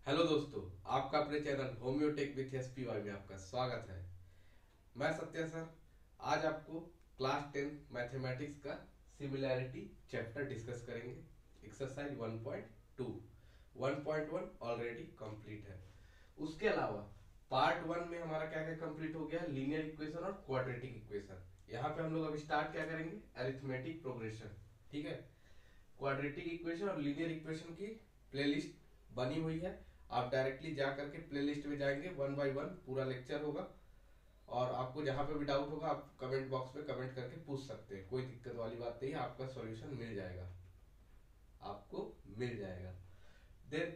Hello दोस्तों, आपका अपने चैनल होम्योटेक विथ एसपीवाई में आपका स्वागत है। मैं सत्य सर आज आपको क्लास 10 मैथमेटिक्स का सिमिलैरिटी चैप्टर डिस्कस करेंगे। एक्सरसाइज 1.2 1.1 ऑलरेडी कंप्लीट है। उसके अलावा पार्ट 1 में हमारा क्या क्या कंप्लीट हो गया है, लीनियर इक्वेशन और क्वाड्रेटिक इक्वेशन। यहाँ पे हम लोग अब स्टार्ट क्या करेंगे, अरिथमेटिक प्रोग्रेशन। ठीक है, क्वाड्रेटिक इक्वेशन और लीनियर इक्वेशन की प्लेलिस्ट बनी हुई है। आप डायरेक्टली जा करके प्लेलिस्ट में जाएंगे, वन बाय वन पूरा लेक्चर होगा और आपको जहां पे भी डाउट होगा आप कमेंट बॉक्स में कमेंट करके पूछ सकते हैं। कोई दिक्कत वाली बात नहीं है, आपका सॉल्यूशन मिल जाएगा, आपको मिल जाएगा। देन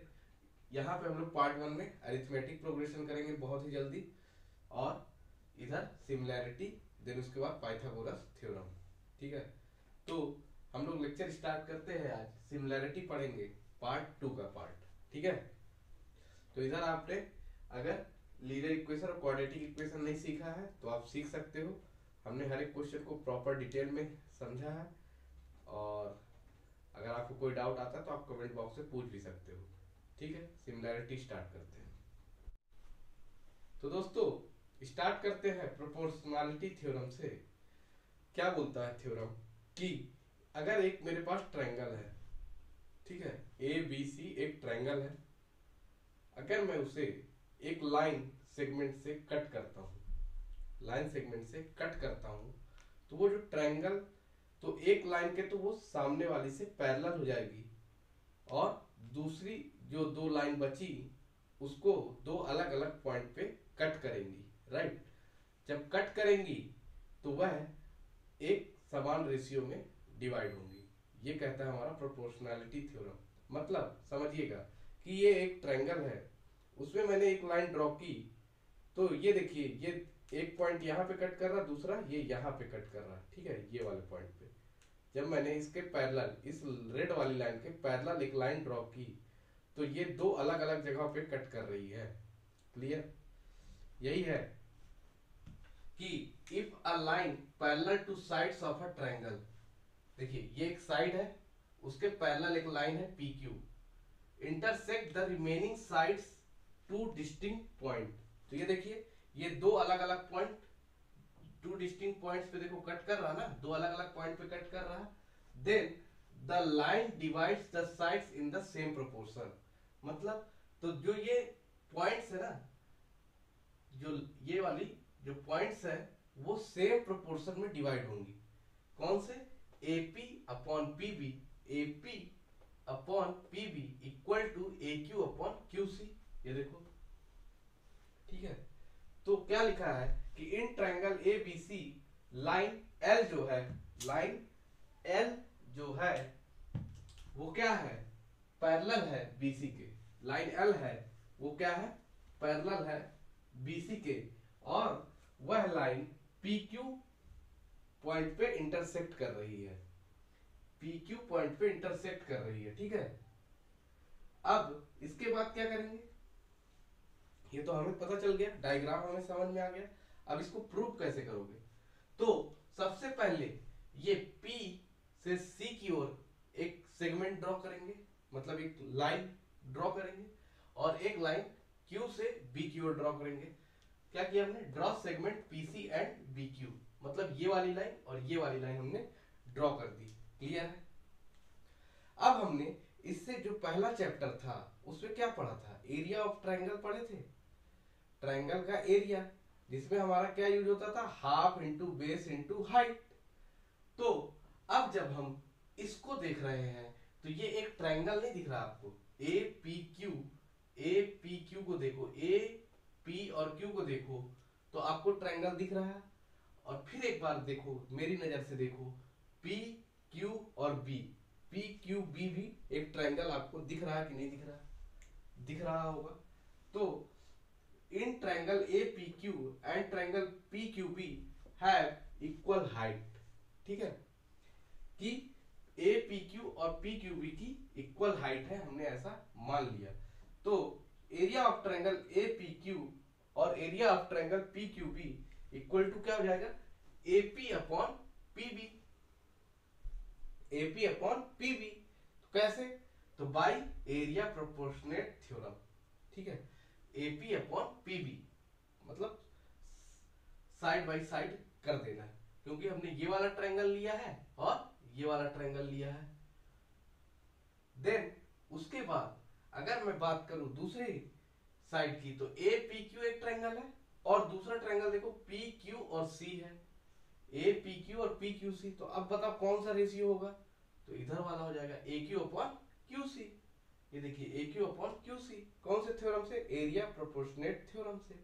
यहाँ पे हम लोग पार्ट 1 में अरिथमेटिक प्रोग्रेशन करेंगे बहुत ही जल्दी, और इधर सिमिलैरिटी, देन उसके बाद पाइथागोरस थ्योरम। ठीक है, तो हम लोग लेक्चर स्टार्ट करते हैं। आज सिमिलैरिटी पढ़ेंगे, पार्ट 2 का पार्ट। ठीक है, तो इधर आपने अगर लीनियर इक्वेशन और क्वाड्रेटिक इक्वेशन नहीं सीखा है तो आप सीख सकते हो। हमने हर एक क्वेश्चन को प्रॉपर डिटेल में समझा है, और अगर आपको कोई डाउट आता है तो आप कमेंट बॉक्स में पूछ भी सकते हो। ठीक है, सिमिलैरिटी स्टार्ट करते हैं। तो दोस्तों स्टार्ट करते हैं प्रोपोर्शनैलिटी थ्योरम से। क्या बोलता है थ्योरम कि अगर एक मेरे पास ट्रायंगल है, ठीक है, ए बी सी एक ट्रायंगल है, अगर मैं उसे एक लाइन सेगमेंट से कट करता हूं, लाइन सेगमेंट से कट करता हूं, तो वो जो ट्रायंगल, तो एक लाइन के तो वो सामने वाली से पैरेलल हो जाएगी, और दूसरी जो दो लाइन बची उसको दो अलग अलग पॉइंट पे कट करेंगी। राइट, जब कट करेंगी तो वह एक समान रेशियो में डिवाइड होंगी। ये कहता है हमारा प्रोपोर्शनैलिटी थ्योरम। मतलब समझिएगा कि ये एक ट्रायंगल है, उसमें मैंने एक लाइन ड्रॉ की, तो ये देखिए ये एक पॉइंट यहाँ पे कट कर रहा, दूसरा ये यहाँ पे कट कर रहा। ठीक है, ये वाले पॉइंट पे जब मैंने इसके पैरेलल, इस रेड वाली लाइन के पैरेलल एक लाइन ड्रॉ की, तो ये दो अलग अलग जगह पे कट कर रही है। क्लियर? यही है कि if a line parallel two sides of a triangle, देखिए ये एक साइड है, उसके पैरेलल एक लाइन है P Q, intersect the remaining sides two distinct point. तो ये देखिए ये दो अलग अलग पॉइंट, टू डिस्टिंक्ट पॉइंट्स पे देखो कट कर रहा ना, दो अलग अलग पॉइंट पे कट कर रहा। Then the line divides the sides in the same proportion. मतलब तो जो ये पॉइंट्स है ना, जो ये वाली जो पॉइंट्स है वो सेम प्रोपोर्शन में डिवाइड होंगी। कौन से? AP upon PB, AP upon PB equal to AQ upon QC। ये देखो, ठीक है। तो क्या लिखा है कि in triangle ABC line L जो है, लाइन L जो है वो क्या है, पैरेलल है BC के। लाइन L है वो क्या है, पैरेलल है BC के, और वह लाइन PQ पॉइंट पे इंटरसेक्ट कर रही है, PQ पॉइंट पे इंटरसेक्ट कर रही है। ठीक है, अब इसके बाद क्या करेंगे, ये तो हमें पता चल गया, डायग्राम हमें समझ में आ गया। अब इसको प्रूव कैसे करोगे? तो सबसे पहले ये P से C की ओर एक सेगमेंट ड्रॉ करेंगे, मतलब एक लाइन ड्रॉ करेंगे, और एक लाइन Q से B की ओर ड्रॉ करेंगे। क्या किया हमने? Draw segment PC and BQ, मतलब ये वाली लाइन और ये वाली लाइन हमने ड्रॉ कर दी। क्लियर है? अब हमने इससे जो पहला चैप्टर था उसमें क्या पढ़ा था, एरिया ऑफ ट्रायंगल पढ़े थे। ट्रायंगल का एरिया, जिसमें हमारा क्या यूज होता था, half into base into height. तो अब जब हम इसको देख रहे हैं तो ये एक ट्रायंगल नहीं दिख रहा आपको, ए पी क्यू को देखो, ए पी और क्यू को देखो, तो आपको ट्रायंगल दिख रहा है। और फिर एक बार देखो, मेरी नजर से देखो, पी क्यू और बी, पी क्यू बी भी एक ट्रायंगल आपको दिख रहा है कि नहीं दिख रहा? दिख रहा होगा। तो in triangle A P Q and triangle P Q B have equal height. ठीक है, कि ए पी क्यू और पी क्यू बी की इक्वल हाइट है, हमने ऐसा मान लिया। तो area of triangle A P Q और area of triangle P Q B equal to क्या हो जाएगा, AP upon PB, AP upon PB. तो कैसे? तो बाई एरिया प्रोपोर्शनेट थ्योरम। ठीक है, AP अपॉन PB, मतलब साइड बाई साइड कर देना है, क्योंकि हमने ये वाला ट्रायंगल लिया है और ये वाला ट्रायंगल लिया है। देन उसके बाद अगर मैं बात करूं दूसरी साइड की, तो APQ एक ट्रायंगल है और दूसरा ट्रायंगल देखो PQ और C है, APQ और PQC। तो अब बताओ कौन सा रेशियो होगा, तो इधर वाला हो जाएगा AQ अपॉन QC। ये देखिए AQ अपॉन QC, कौन से थ्योरम से, एरिया प्रोपोर्शनेट थ्योरम से।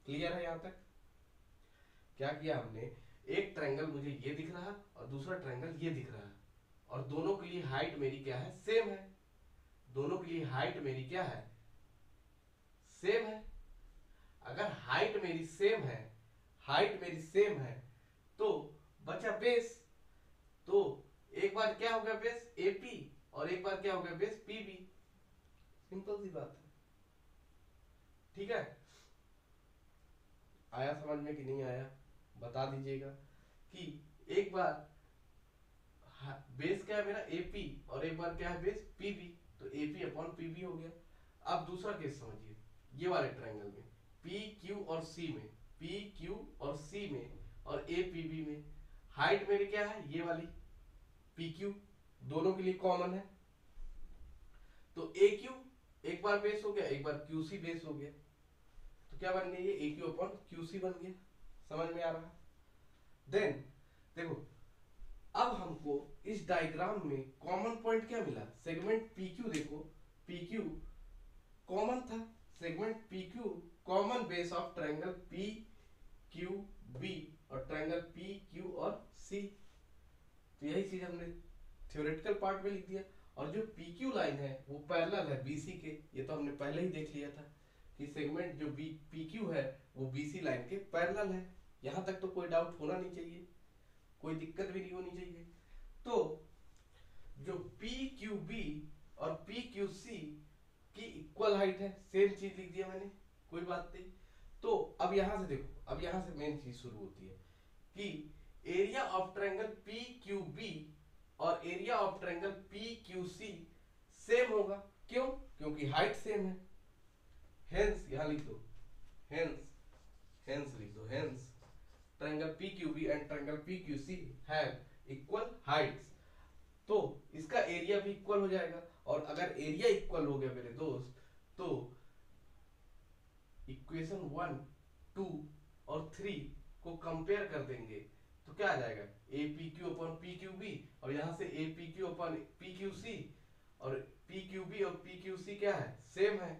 क्लियर है यहां तक? क्या किया हमने, एक ट्रायंगल मुझे ये दिख रहा और दूसरा ट्रायंगल ये दिख रहा है, और दोनों के लिए हाइट मेरी क्या है, सेम है। दोनों के लिए हाइट मेरी क्या है, सेम है। अगर हाइट मेरी सेम है, हाइट मेरी सेम है, तो बचा बेस। तो एक बार क्या हो गया बेस AP और एक बार क्या हो गया बेस PB। सिंपल सी बात है। ठीक है, आया समझ में कि नहीं आया, बता दीजिएगा। कि एक बार बेस क्या है मेरा AP और एक बार क्या है बेस PB, तो AP अपॉन PB हो गया। अब दूसरा केस समझिए, ये वाले ट्रायंगल में PQ और C में, PQ और C में और APB में हाइट मेरी क्या है, ये वाली PQ, दोनों के लिए कॉमन है। तो AQ एक बार बेस हो गया, एक बार QC बेस हो गया, तो क्या बन गया, ये AQ अपॉन QC बन गया। समझ में आ रहा? देन देखो, अब हमको इस डायग्राम में कॉमन पॉइंट क्या मिला, सेगमेंट PQ। देखो PQ कॉमन था, segment PQ common base of triangle PQB और ट्रायंगल PQ और C। तो यही चीज हमने थ्योरेटिकल पार्ट में लिख दिया। और जो PQ लाइन है वो पैरेलल है BC के, ये तो हमने पहले ही देख लिया था कि सेगमेंट जो PQ है वो BC लाइन के पैरेलल है। यहां तक तो कोई डाउट होना नहीं चाहिए, कोई दिक्कत भी नहीं होनी चाहिए। तो जो PQB और PQC की इक्वल हाइट है, सेम चीज लिख दिया मैंने, कोई बात नहीं। तो अब यहां से देखो, अब यहां से मेन चीज शुरू होती है कि एरिया ऑफ ट्रायंगल PQB और area of triangle PQC same होगा। क्यों? क्योंकि हाइट सेम है। हेंस यहां लिख दो, हेंस लिख दो, hence triangle PQB and triangle PQC have equal Heights. तो इसका एरिया भी इक्वल हो जाएगा, और अगर एरिया इक्वल हो गया मेरे दोस्त, तो इक्वेशन 1, 2 और 3 को कंपेयर कर देंगे तो क्या आ जाएगा, APQ अपॉन PQB, और यहां से APQ अपॉन PQC, और PQB और PQC क्या है, सेम है।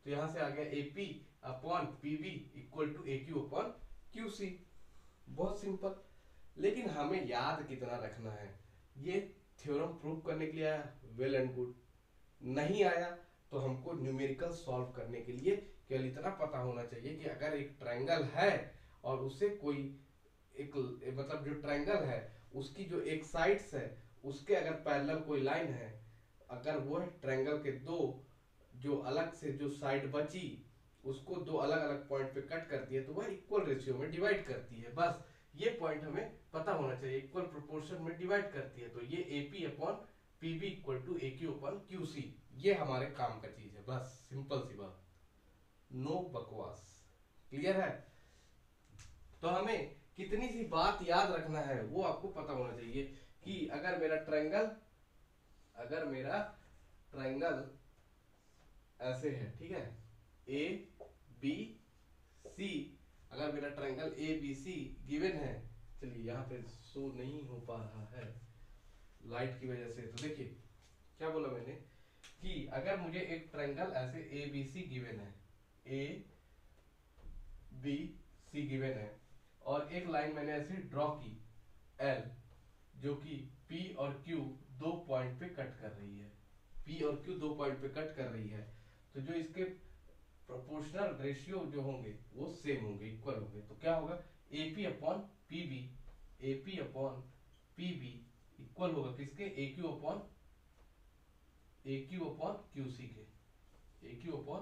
तो यहां से आ गया AP upon PB equal to AQ upon QC। बहुत सिंपल। लेकिन हमें याद कितना रखना है, ये थ्योरम प्रूव करने के लिए आया, वेल एंड गुड। नहीं आया तो हमको न्यूमेरिकल सॉल्व करने के लिए केवल इतना पता होना चाहिए कि अगर एक ट्रायंगल है और उसे कोई एक, मतलब जो ट्रायंगल है उसकी जो एक साइड्स है उसके अगर पैरेलल कोई लाइन है, अगर वो ट्रायंगल के दो जो अलग से जो साइड बची उसको दो अलग अलग पॉइंट पे कट करती है, तो वह इक्वल रेशियो में डिवाइड करती है। बस ये पॉइंट हमें पता होना चाहिए, इक्वल प्रोपोर्शन में डिवाइड करती है। तो ये AP upon PB equal to AQ upon QC, ये हमारे काम का चीज है। बस सिंपल सी बात, नो बकवास। क्लियर है? तो हमें कितनी सी बात याद रखना है वो आपको पता होना चाहिए कि अगर मेरा ट्रायंगल ऐसे है, ठीक है, ABC, अगर मेरा ट्रायंगल ABC गिवन है, चलिए यहाँ पे शो नहीं हो पा रहा है लाइट की वजह से, तो देखिए क्या बोला मैंने कि अगर मुझे एक ट्रायंगल ऐसे ABC गिवन है, ABC गिवन है, और एक लाइन मैंने ऐसे ड्रॉ की L, जो कि P और Q दो पॉइंट पे कट कर रही है, P और Q दो पॉइंट पे कट कर रही है, तो जो इसके प्रोपोर्शनल रेशियो जो होंगे वो सेम होंगे, इक्वल होंगे। तो क्या होगा, AP upon PB, AP upon PB equal होगा किसके, AQ अपॉन QC के, AQ अपॉन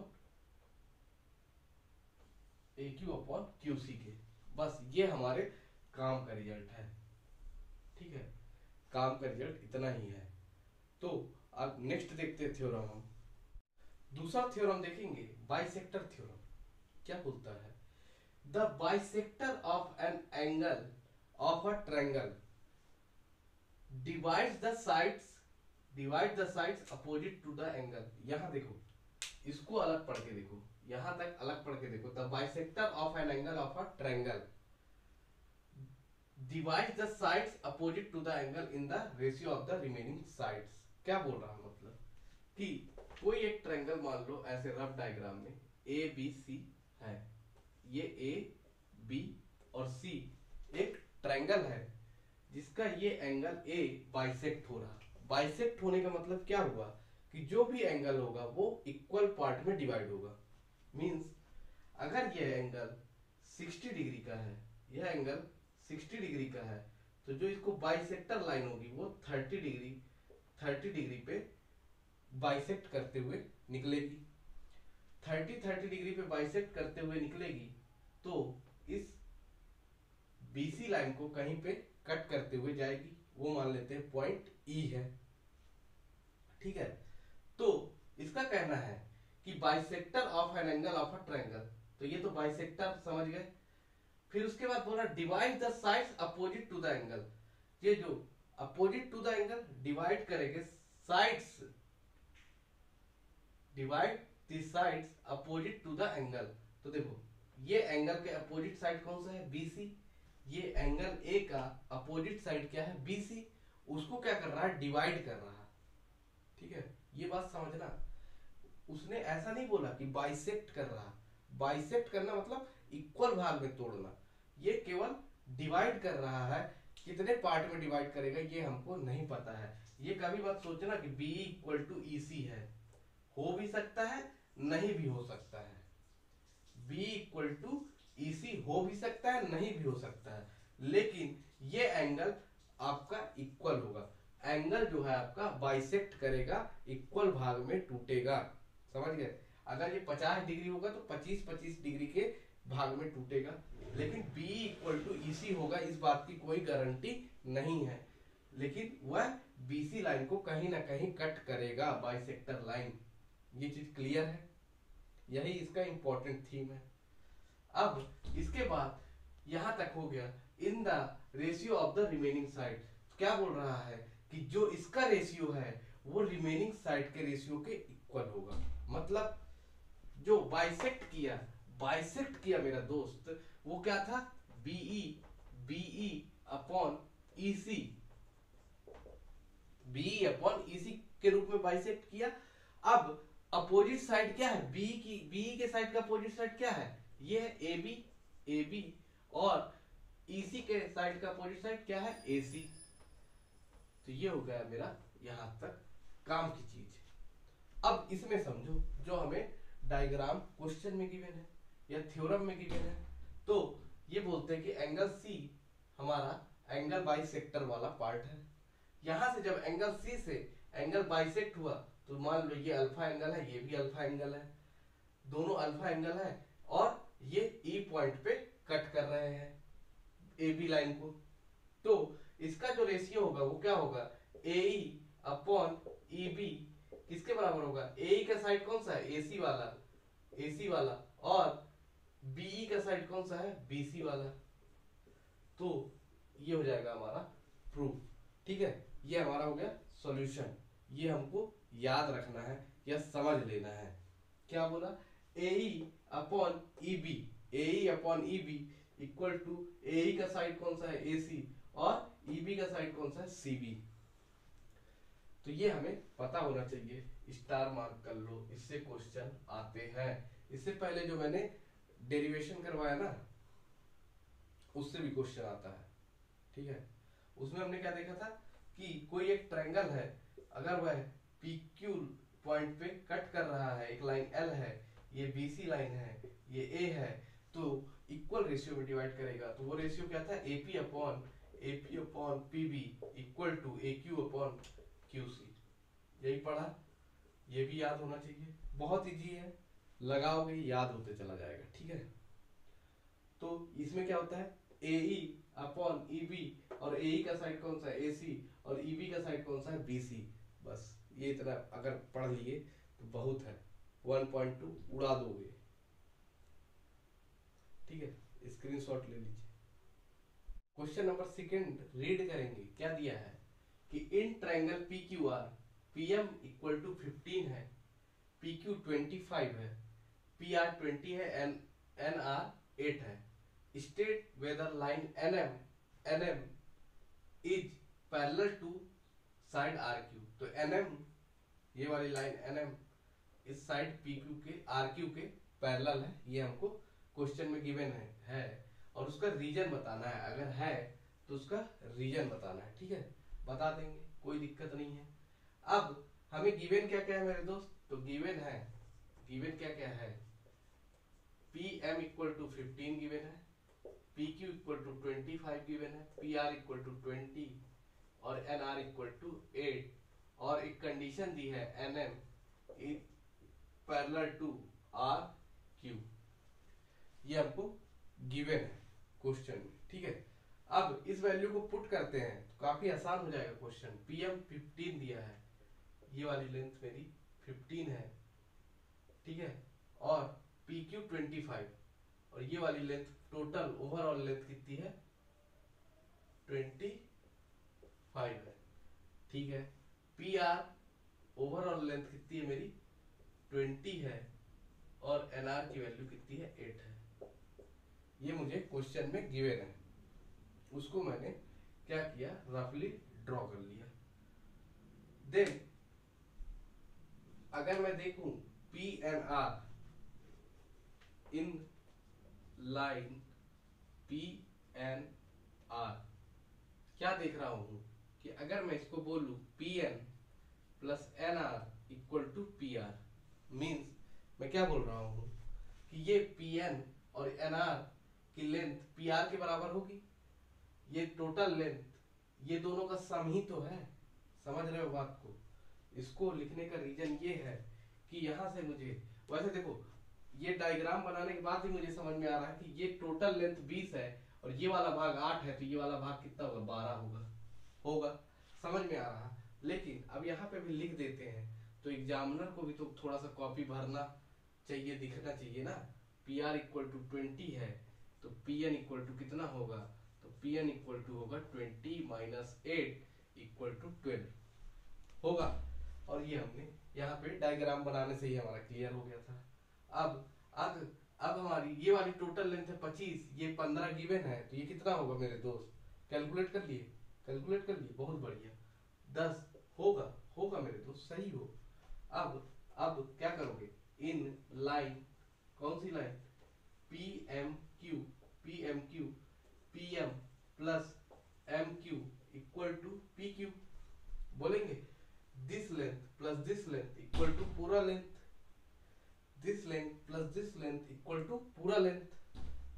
QC के। बस ये हमारे काम का रिजल्ट है। ठीक है, काम का रिजल्ट इतना ही है। तो अब नेक्स्ट देखते हैं थ्योरम हम। दूसरा थ्योरम देखेंगे बाइसेक्टर थ्योरम। क्या बोलता है? The bisector of an angle of a triangle divide the sides opposite to the angle. यहां देखो, इसको अलग पढ़ के देखो, यहां तक अलग पढ़ के देखो। The bisector of an angle of a triangle divide the sides opposite to the angle in the ratio of the remaining sides. क्या बोल रहा हूं? मतलब कि कोई एक ट्रायंगल मान लो ऐसे रफ डायग्राम में ए बी सी है, ये ए बी और सी एक ट्रायंगल है जिसका ये एंगल ए बाइसेक्ट हो रहा। बाइसेक्ट होने का मतलब क्या हुआ कि जो भी एंगल होगा वो इक्वल पार्ट में डिवाइड होगा। मींस अगर ये एंगल 60 डिग्री का है, यह एंगल 60 डिग्री का है, तो जो इसको बाइसेक्टर लाइन होगी वो 30 डिग्री पे बाइसेक्ट करते हुए निकलेगी। 30 डिग्री पे बाइसेक्ट करते हुए निकलेगी तो इस बीसी लाइन को कहीं पे कट करते हुए जाएगी, वो मान लेते हैं पॉइंट ई है। ठीक है, तो इसका कहना है कि bisector of an angle of a triangle, तो ये तो बाइसेक्टर समझ गए। फिर उसके बाद बोला divide the sides opposite to the angle. ये जो opposite to the angle divide करेंगे sides, divide the sides opposite to the angle. तो देखो ये एंगल के अपोजिट साइड कौन सा है? बीसी। ये एंगल ए का अपोजिट साइड क्या है? बीसी। उसको क्या कर रहा है? डिवाइड कर रहा है। ठीक है, ये बात समझना। उसने ऐसा नहीं बोला कि बाइसेक्ट कर रहा। बाइसेक्ट करना मतलब इक्वल भाग में तोड़ना। ये केवल डिवाइड कर रहा है। कितने पार्ट में डिवाइड करेगा ये हमको नहीं पता है। ये कभी मत सोचना कि बी इक्वल टू ई सी है, हो भी सकता है नहीं भी हो सकता है। बी इक्वल टू ई सी हो भी सकता है नहीं भी हो सकता है, लेकिन ये एंगल आपका इक्वल होगा। एंगल जो है आपका बाइसेक्ट करेगा, इक्वल भाग में टूटेगा। समझ गए? अगर ये 50 डिग्री होगा तो 25-25 डिग्री के भाग में टूटेगा, लेकिन B इक्वल टू ई सी होगा इस बात की कोई गारंटी नहीं है, लेकिन वह BC लाइन को कहीं ना कहीं कट करेगा, बाइसेक्टर लाइन। ये चीज क्लियर है? यही इसका इंपॉर्टेंट थीम है। अब इसके बाद यहां तक हो गया इन the ratio of the remaining side. क्या बोल रहा है कि जो इसका रेशियो है वो रिमेनिंग साइड के रेशियो के इक्वल होगा। मतलब जो बाइसेक्ट किया मेरा दोस्त, वो क्या था? BE upon EC, BE upon EC के रूप में बाइसेक्ट किया। अब अपोजिट साइड क्या है? बीई के साइड का अपोजिट साइड क्या है? ये है ए बी और ईसी के साइड का अपोजिट साइड क्या है? एसी। तो ये हो गया मेरा यहां तक काम की चीज। अब इसमें समझो जो हमें डायग्राम क्वेश्चन में गिवन है या थ्योरम में गिवन है, तो ये बोलते हैं कि एंगल सी हमारा एंगल बाइसेक्टर वाला पार्ट है। यहां से जब एंगल सी से एंगल बाइसेक्ट हुआ तो मान लो ये अल्फा एंगल है, ये भी अल्फा एंगल है, दोनों अल्फा एंगल है, और ये ई पॉइंट पे कट कर रहे हैं ए बी लाइन को। तो इसका जो रेशियो होगा वो क्या होगा? ए अपॉन ई बी किसके बराबर होगा? ए का साइड कौन सा है? एसी वाला, और बीई का साइड कौन सा है? बीसी वाला। तो ये हो जाएगा हमारा प्रूफ। ठीक है, ये हमारा हो गया सॉल्यूशन। ये हमको याद रखना है या समझ लेना है। क्या बोला? A upon E B equal to A का साइड कौन सा है? एसी, और ईबी का साइड कौन सा है? सीबी। तो ये हमें पता होना चाहिए, स्टार मार्क कर लो, इससे क्वेश्चन आते हैं। इससे पहले जो मैंने डेरिवेशन करवाया ना, उससे भी क्वेश्चन आता है। ठीक है, उसमें हमने क्या देखा था कि कोई एक ट्रायंगल है, अगर वह PQ पॉइंट पे कट कर रहा है, एक लाइन L है, ये BC लाइन है, ये A है, तो इक्वल रेशियो में डिवाइड करेगा। तो वो रेशियो क्या था? AP upon PB equal to AQ upon QC। यही पढ़ा, ये भी याद होना चाहिए। बहुत इजी है, लगाओगे याद होते चला जाएगा। ठीक है, तो इसमें क्या होता है? AE अपॉन EB, और AE का साइड कौन सा है? AC, और EB का साइड कौन सा है? BC। बस ये इतना अगर पढ़ लिए तो बहुत है। 1.2 उड़ा दोगे। ठीक है, स्क्रीनशॉट ले लीजिए। क्वेश्चन नंबर सेकंड रीड करेंगे। क्या दिया है कि in triangle P Q R P M equal to 15 है, पी क्यू 25 है, पी आर 20 है, एन आर 8 है। State whether line N M is parallel to side R Q. तो एन एम, ये वाली लाइन एन एम इस side P Q के R Q के पैरेलल है, ये हमको क्वेश्चन में गिवन है और उसका रीजन बताना है। अगर है तो उसका रीजन बताना है। ठीक है, बता देंगे, कोई दिक्कत नहीं है। अब हमें गिवन क्या क्या है मेरे दोस्त, तो गिवन क्या क्या है, P M equal to 15 given है, P Q equal to 25 given है, पी आर इक्वल टू 20 और एन आर इक्वल टू 8 और एक कंडीशन दी है N M parallel to R Q. ये हमको गिवन है क्वेश्चन में। ठीक है, अब इस वैल्यू को पुट करते हैं तो काफी आसान हो जाएगा क्वेश्चन। पी एम 15 दिया है, ये वाली लेंथ मेरी 15 है। ठीक है, और पी क्यू 25 और ये वाली लेंथ टोटल ओवरऑल लेंथ कितनी है, 25 है। ठीक है, पी आर ओवरऑल लेंथ कितनी है मेरी 20 है और एन आर की वैल्यू कितनी है 8 है। ये मुझे क्वेश्चन में गिवन है, उसको मैंने क्या किया, रफली ड्रॉ कर लिया। देन अगर मैं देखूं P N R in line P N R, क्या देख रहा हूं कि अगर मैं इसको बोलूं P N plus N R equal to P R, means मैं क्या बोल रहा हूं कि ये पी एन और एन आर की लेंथ पी आर के बराबर होगी। ये टोटल लेंथ, ये दोनों का सम ही तो है। समझ रहे हो बात को? इसको लिखने का रीजन ये है कि यहां से मुझे, वैसे देखो ये डायग्राम बनाने के बाद ही मुझे समझ में आ रहा है कि ये टोटल लेंथ 20 है और ये वाला भाग 8 है, तो ये वाला भाग कितना होगा, 12 होगा। समझ में आ रहा। लेकिन अब यहाँ पे भी लिख देते हैं तो एग्जामिनर को भी तो थोड़ा सा कॉपी भरना चाहिए, दिखना चाहिए ना। पी आर इक्वल टू 20 है तो पी एन इक्वल टू कितना होगा, तो पी एन इक्वल टू होगा 20 माइनस 8 इक्वल टू 12 होगा। और ये हमने यहाँ पे डायग्राम बनाने से ही हमारा क्लियर हो गया था। अब हमारी ये वाली टोटल लेंथ है 25, ये 15 गिवन है, तो ये कितना होगा मेरे दोस्त, कैलकुलेट कर लिए, बहुत बढ़िया, 10 होगा मेरे दोस्त, सही हो। अब क्या करोगे, इन लाइन, कौन सी line, P M Q P M plus M Q equal to P Q, बोलेंगे this length plus this length equal to पूरा length, this length plus this length equal to पूरा लेंथ।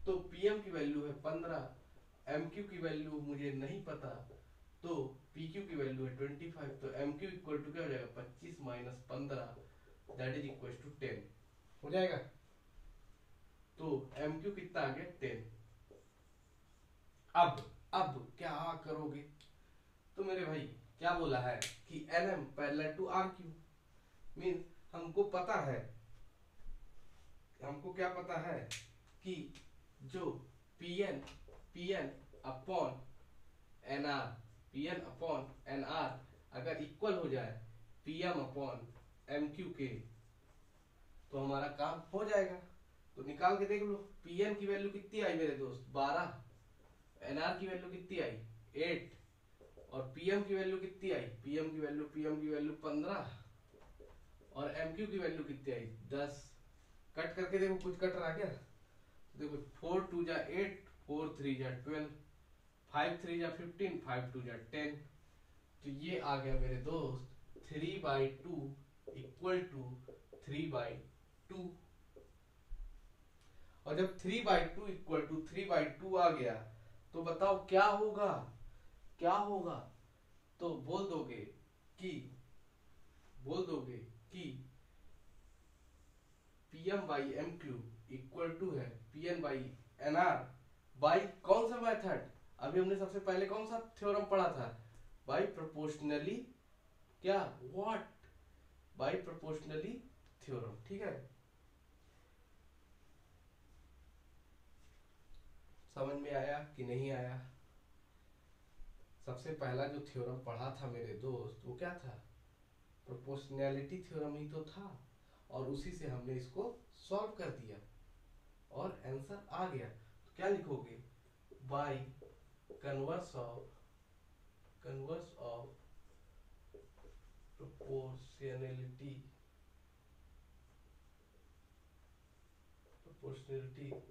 तो PM की value है 15, MQ की value मुझे नहीं पता, तो पीक्यू की वैल्यू है 25, तो एमक्यू इक्वल टू क्या हो जाएगा, 25 minus 15 that is equal to 10 हो जाएगा। तो एमक्यू कितना आ गया, 10। अब क्या करोगे, तो मेरे भाई क्या बोला है कि N M parallel to R Q, mean हमको क्या पता है कि जो पीएन अपॉन एन आर अगर इक्वल हो जाए पीएम अपॉन एमक्यू के, तो हमारा काम हो जाएगा। तो निकाल के देख लो, पीएन की वैल्यू कितनी आई मेरे दोस्त, 12, एनआर की वैल्यू कितनी आई, 8, और पीएम की वैल्यू कितनी आई, पीएम की वैल्यू 15 और एमक्यू की वैल्यू कितनी आई, 10। कट करके देखो कुछ कट रहा क्या, तो देखो 4 2 जा 8, 4 3 जा 12, 5 3 जा 15, 5 2 जा 10। तो ये आ गया मेरे दोस्त 3/2 इक्वल टू 3/2। और जब 3/2 इक्वल टू 3/2 आ गया तो बताओ क्या होगा, तो बोल दोगे कि PM by M Q equal to है PN by N R by कौन सा मेथड, अभी हमने सबसे पहले कौन सा थ्योरम पढ़ा था, बाई प्रोपोर्शनली क्या, व्हाट, बाई प्रोपोर्शनली थ्योरम। ठीक है, समझ में आया कि नहीं आया? सबसे पहला जो थ्योरम पढ़ा था मेरे दोस्त, वो क्या था? प्रोपोर्शनैलिटी थ्योरम ही तो था, और उसी से हमने इसको सॉल्व कर दिया और आंसर आ गया। तो क्या लिखोगे? By converse of proportionality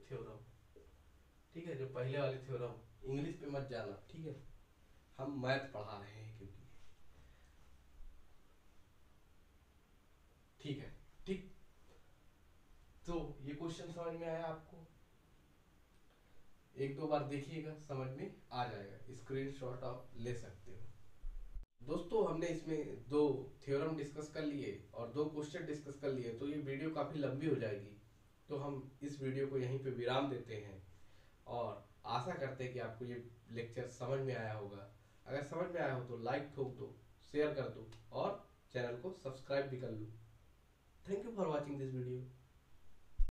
theorem. ठीक है, जो पहले वाले थ्योरम, इंग्लिश पे मत जाना, ठीक है, हम मैथ पढ़ा रहे हैं क्योंकि। ठीक है, ठीक। तो ये क्वेश्चन समझ में आया आपको? एक दो बार देखिएगा, समझ में आ जाएगा, स्क्रीनशॉट आप ले सकते हो। दोस्तों, हमने इसमें दो थ्योरम डिस्कस कर लिए और दो क्वेश्चन डिस्कस कर लिए, तो ये वीडियो काफ़ी लंबी हो जाएगी, तो हम इस वीडियो को यहीं पे विराम देते हैं और आशा करते हैं कि आपको ये लेक्चर समझ में आया होगा। अगर समझ में आया हो तो लाइक ठोक दो, शेयर कर दो और चैनल को सब्सक्राइब भी कर लो। Thank you for watching this video.